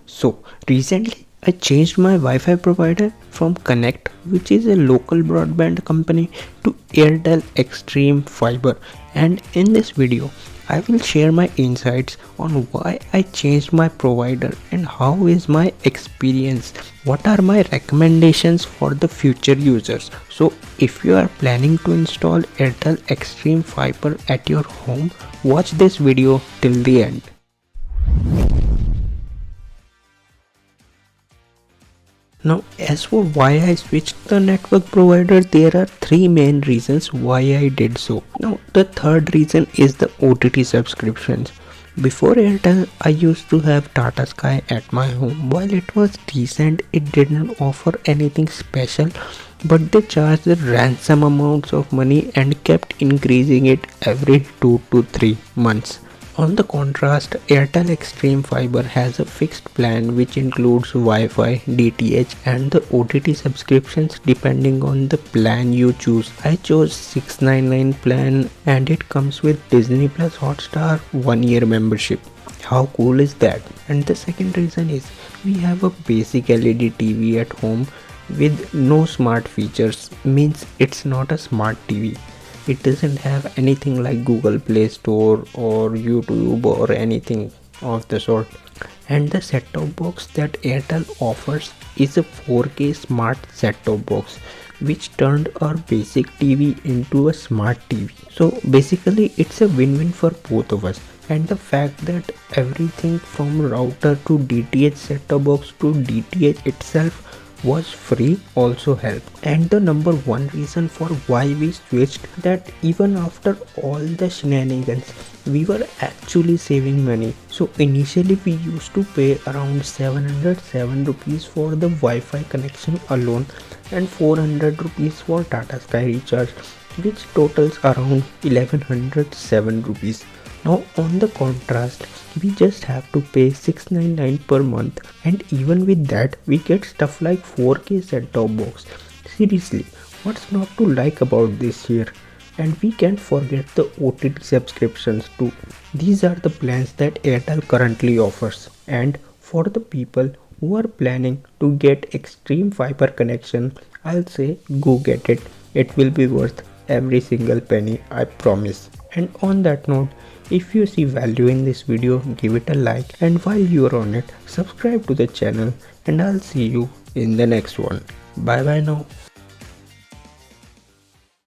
So recently I changed my Wi-Fi provider from Connect, which is a local broadband company, to Airtel Xstream Fiber, and in this video I will share my insights on why I changed my provider and how is my experience. What are my recommendations for the future users? So if you are planning to install Airtel Xstream Fiber at your home, watch this video till the end. Now, as for why I switched the network provider, there are three main reasons why I did so. Now, the third reason is the OTT subscriptions. Before Airtel, I used to have Tata Sky at my home. While it was decent, it didn't offer anything special, but they charged the ransom amounts of money and kept increasing it every 2 to 3 months. On the contrast, Airtel Xstream Fiber has a fixed plan which includes Wi-Fi, DTH and the OTT subscriptions depending on the plan you choose. I chose 699 plan and it comes with Disney Plus Hotstar 1 year membership. How cool is that? And the second reason is we have a basic LED TV at home with no smart features, means it's not a smart TV. It doesn't have anything like Google Play Store or YouTube or anything of the sort. And the set-top box that Airtel offers is a 4K smart set-top box which turned our basic TV into a smart TV. So basically it's a win-win for both of us. And the fact that everything from router to DTH set-top box to DTH itself was free also helped. And the number one reason for why we switched, that even after all the shenanigans we were actually saving money. So initially we used to pay around 707 rupees for the Wi-Fi connection alone and 400 rupees for Tata Sky recharge, which totals around 1107 rupees. Now on the contrast, we just have to pay 699 per month, and even with that we get stuff like 4K set-top box. Seriously, what's not to like about this here? And we can't forget the OTT subscriptions too. These are the plans that Airtel currently offers, and for the people who are planning to get extreme fiber connection, I'll say go get it. It will be worth every single penny, I promise. And on that note, if you see value in this video, give it a like, and while you are on it, subscribe to the channel, and I'll see you in the next one. Bye bye now.